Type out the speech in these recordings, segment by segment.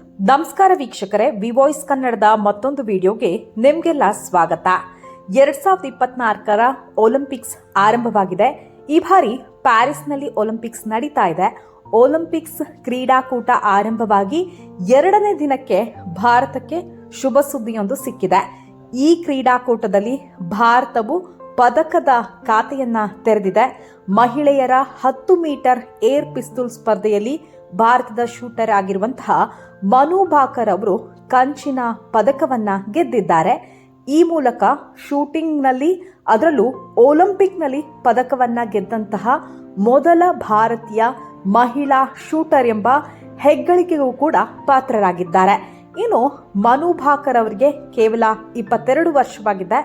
ನಮಸ್ಕಾರ ವೀಕ್ಷಕರೇ, V voice ಕನ್ನಡದ ಮತ್ತೊಂದು ವಿಡಿಯೋಗೆ ನಿಮಗೆಲ್ಲ ಸ್ವಾಗತ. 2024ರ ಒಲಿಂಪಿಕ್ಸ್ ಆರಂಭವಾಗಿದೆ. ಈ ಬಾರಿ ಪ್ಯಾರಿಸ್ನಲ್ಲಿ ಒಲಿಂಪಿಕ್ಸ್ ನಡೀತಾ ಇದೆ. ಒಲಿಂಪಿಕ್ಸ್ ಕ್ರೀಡಾಕೂಟ ಆರಂಭವಾಗಿ 2ನೇ ದಿನಕ್ಕೆ ಭಾರತಕ್ಕೆ ಶುಭ ಸುದ್ದಿಯೊಂದು ಸಿಕ್ಕಿದೆ. ಈ ಕ್ರೀಡಾಕೂಟದಲ್ಲಿ ಭಾರತವು ಪದಕದ ಖಾತೆಯನ್ನ ತೆರೆದಿದೆ. ಮಹಿಳೆಯರ 10 ಮೀಟರ್ ಏರ್ ಪಿಸ್ತೂಲ್ ಸ್ಪರ್ಧೆಯಲ್ಲಿ ಭಾರತದ ಶೂಟರ್ ಆಗಿರುವಂತಹ ಮನು ಭಾಕರ್ ಅವರು ಕಂಚಿನ ಪದಕವನ್ನ ಗೆದ್ದಿದ್ದಾರೆ. ಈ ಮೂಲಕ ಶೂಟಿಂಗ್ನಲ್ಲಿ ಅದರಲ್ಲೂ ಒಲಿಂಪಿಕ್ನಲ್ಲಿ ಪದಕವನ್ನ ಗೆದ್ದಂತಹ ಮೊದಲ ಭಾರತೀಯ ಮಹಿಳಾ ಶೂಟರ್ ಎಂಬ ಹೆಗ್ಗಳಿಕೆಗೂ ಕೂಡ ಪಾತ್ರರಾಗಿದ್ದಾರೆ. ಇನ್ನು ಮನು ಭಾಕರ್ ಅವರಿಗೆ ಕೇವಲ 22 ವರ್ಷವಾಗಿದೆ.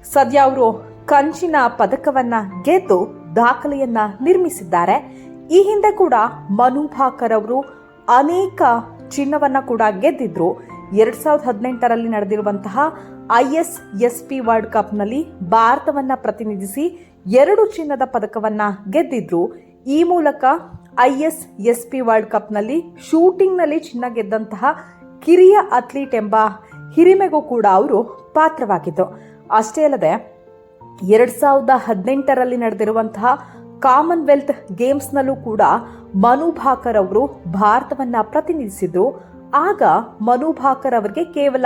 ಸದ್ಯ ಅವರು ಕಂಚಿನ ಪದಕವನ್ನ ಗೆದ್ದು ದಾಖಲೆಯನ್ನ ನಿರ್ಮಿಸಿದ್ದಾರೆ. ಈ ಹಿಂದೆ ಕೂಡ ಮನು ಭಾಕರ್ ಅವರು ಅನೇಕ ಚಿನ್ನವನ್ನ ಕೂಡ ಗೆದ್ದಿದ್ರು. 2018ರಲ್ಲಿ ನಡೆದಿರುವಂತಹ ISSP ವರ್ಲ್ಡ್ ಕಪ್ನಲ್ಲಿ ಭಾರತವನ್ನ ಪ್ರತಿನಿಧಿಸಿ 2 ಚಿನ್ನದ ಪದಕವನ್ನ ಗೆದ್ದಿದ್ರು. ಈ ಮೂಲಕ ISSP ವರ್ಲ್ಡ್ ಕಪ್ನಲ್ಲಿ ಶೂಟಿಂಗ್ನಲ್ಲಿ ಚಿನ್ನ ಗೆದ್ದಂತಹ ಕಿರಿಯ ಅಥ್ಲೀಟ್ ಎಂಬ ಹಿರಿಮೆಗೂ ಕೂಡ ಅವರು ಪಾತ್ರವಾಗಿದ್ದು. ಅಷ್ಟೇ ಅಲ್ಲದೆ 2018ರಲ್ಲಿ ನಡೆದಿರುವಂತಹ ಕಾಮನ್ವೆಲ್ತ್ ಗೇಮ್ಸ್ನಲ್ಲೂ ಕೂಡ ಮನು ಭಾಕರ್ ಅವರು ಭಾರತವನ್ನ ಪ್ರತಿನಿಧಿಸಿದ್ರು. ಆಗ ಮನು ಭಾಕರ್ ಅವರಿಗೆ ಕೇವಲ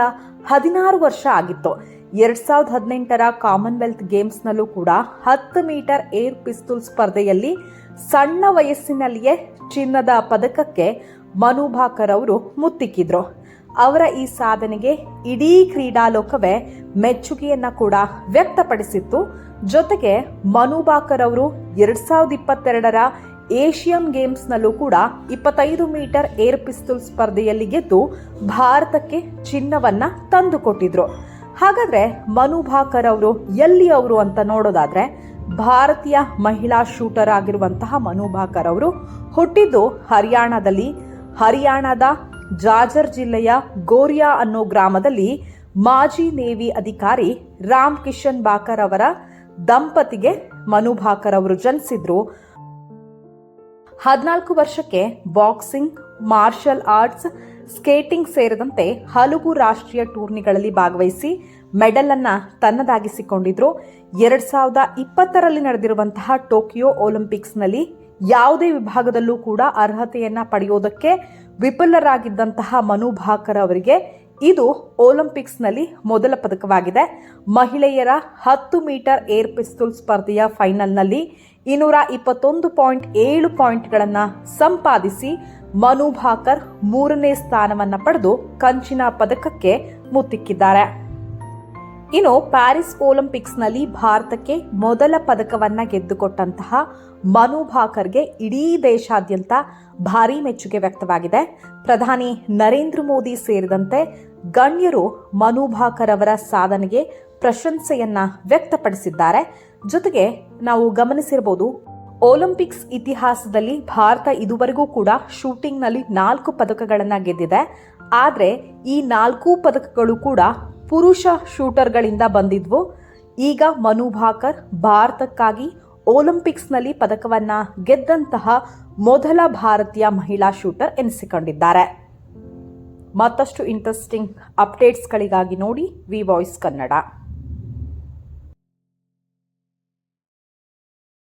16 ವರ್ಷ ಆಗಿತ್ತು. 2018ರ ಕಾಮನ್ವೆಲ್ತ್ ಗೇಮ್ಸ್ನಲ್ಲೂ ಕೂಡ 10 ಮೀಟರ್ ಏರ್ ಪಿಸ್ತೂಲ್ ಸ್ಪರ್ಧೆಯಲ್ಲಿ ಸಣ್ಣ ವಯಸ್ಸಿನಲ್ಲಿಯೇ ಚಿನ್ನದ ಪದಕಕ್ಕೆ ಮನು ಭಾಕರ್ ಅವರು ಮುತ್ತಿಕ್ಕಿದ್ರು. ಅವರ ಈ ಸಾಧನೆಗೆ ಇಡೀ ಕ್ರೀಡಾಲೋಕವೇ ಮೆಚ್ಚುಗೆಯನ್ನ ಕೂಡ ವ್ಯಕ್ತಪಡಿಸಿತ್ತು. ಜೊತೆಗೆ ಮನು ಭಾಕರ್ ಅವರು 2022ರ ಏಷಿಯನ್ ಗೇಮ್ಸ್ನಲ್ಲೂ ಕೂಡ 25 ಮೀಟರ್ ಏರ್ ಪಿಸ್ತೂಲ್ ಸ್ಪರ್ಧೆಯಲ್ಲಿ ಗೆದ್ದು ಭಾರತಕ್ಕೆ ಚಿನ್ನವನ್ನ ತಂದುಕೊಟ್ಟಿದ್ರು. ಹಾಗಾದ್ರೆ ಮನು ಭಾಕರ್ ಅವರು ಎಲ್ಲಿ ಅವರು ಅಂತ ನೋಡೋದಾದ್ರೆ, ಭಾರತೀಯ ಮಹಿಳಾ ಶೂಟರ್ ಆಗಿರುವಂತಹ ಮನು ಭಾಕರ್ ಅವರು ಹುಟ್ಟಿದ್ದು ಹರಿಯಾಣದಲ್ಲಿ. ಹರಿಯಾಣದ ಜಾಜರ್ ಜಿಲ್ಲೆಯ ಗೋರಿಯಾ ಅನ್ನೋ ಗ್ರಾಮದಲ್ಲಿ ಮಾಜಿ ನೇವಿ ಅಧಿಕಾರಿ ರಾಮ್ ಕಿಶನ್ ಭಾಕರ್ ಅವರ ದಂಪತಿಗೆ ಮನು ಭಾಕರ್ ಅವರು ಜನಿಸಿದ್ರು. 14 ವರ್ಷಕ್ಕೆ ಬಾಕ್ಸಿಂಗ್, ಮಾರ್ಷಲ್ ಆರ್ಟ್ಸ್, ಸ್ಕೇಟಿಂಗ್ ಸೇರಿದಂತೆ ಹಲವು ರಾಷ್ಟ್ರೀಯ ಟೂರ್ನಿಗಳಲ್ಲಿ ಭಾಗವಹಿಸಿ ಮೆಡಲ್ ಅನ್ನ ತನ್ನದಾಗಿಸಿಕೊಂಡಿದ್ರು. 2020ರಲ್ಲಿ ನಡೆದಿರುವಂತಹ ಟೋಕಿಯೋ ಒಲಿಂಪಿಕ್ಸ್ನಲ್ಲಿ ಯಾವುದೇ ವಿಭಾಗದಲ್ಲೂ ಕೂಡ ಅರ್ಹತೆಯನ್ನ ಪಡೆಯೋದಕ್ಕೆ ವಿಫಲರಾಗಿದ್ದಂತಹ ಮನು ಭಾಕರ್ ಅವರಿಗೆ ಇದು ಒಲಿಂಪಿಕ್ಸ್ನಲ್ಲಿ ಮೊದಲ ಪದಕವಾಗಿದೆ. ಮಹಿಳೆಯರ 10 ಮೀಟರ್ ಏರ್ ಪಿಸ್ತೂಲ್ ಸ್ಪರ್ಧೆಯ ಫೈನಲ್ನಲ್ಲಿ 221.7 ಪಾಯಿಂಟ್ಗಳನ್ನು ಸಂಪಾದಿಸಿ ಮನು ಭಾಕರ್ 3ನೇ ಸ್ಥಾನವನ್ನು ಪಡೆದು ಕಂಚಿನ ಪದಕಕ್ಕೆ ಮುತ್ತಿಕ್ಕಿದ್ದಾರೆ. ಇನ್ನು ಪ್ಯಾರಿಸ್ ಒಲಿಂಪಿಕ್ಸ್ನಲ್ಲಿ ಭಾರತಕ್ಕೆ ಮೊದಲ ಪದಕವನ್ನ ಗೆದ್ದುಕೊಟ್ಟಂತಹ ಮನು ಭಾಕರ್ಗೆ ಇಡೀ ದೇಶಾದ್ಯಂತ ಭಾರೀ ಮೆಚ್ಚುಗೆ ವ್ಯಕ್ತವಾಗಿದೆ. ಪ್ರಧಾನಿ ನರೇಂದ್ರ ಮೋದಿ ಸೇರಿದಂತೆ ಗಣ್ಯರು ಮನು ಭಾಕರ್ ಅವರ ಸಾಧನೆಗೆ ಪ್ರಶಂಸೆಯನ್ನ ವ್ಯಕ್ತಪಡಿಸಿದ್ದಾರೆ. ಜೊತೆಗೆ ನಾವು ಗಮನಿಸಿರಬಹುದು, ಒಲಿಂಪಿಕ್ಸ್ ಇತಿಹಾಸದಲ್ಲಿ ಭಾರತ ಇದುವರೆಗೂ ಕೂಡ ಶೂಟಿಂಗ್ನಲ್ಲಿ 4 ಪದಕಗಳನ್ನು ಗೆದ್ದಿದೆ. ಆದರೆ ಈ 4 ಪದಕಗಳು ಕೂಡ ಪುರುಷ ಶೂಟರ್ಗಳಿಂದ ಬಂದಿದ್ವು. ಈಗ ಮನು ಭಾಕರ್ ಭಾರತಕ್ಕಾಗಿ ಒಲಿಂಪಿಕ್ಸ್ನಲ್ಲಿ ಪದಕವನ್ನ ಗೆದ್ದಂತಹ ಮೊದಲ ಭಾರತೀಯ ಮಹಿಳಾ ಶೂಟರ್ ಎನಿಸಿಕೊಂಡಿದ್ದಾರೆ. ಮತ್ತಷ್ಟು ಇಂಟ್ರೆಸ್ಟಿಂಗ್ ಅಪ್ಡೇಟ್ಸ್ಗಳಿಗಾಗಿ ನೋಡಿ ವಿ ವಾಯ್ಸ್ ಕನ್ನಡ.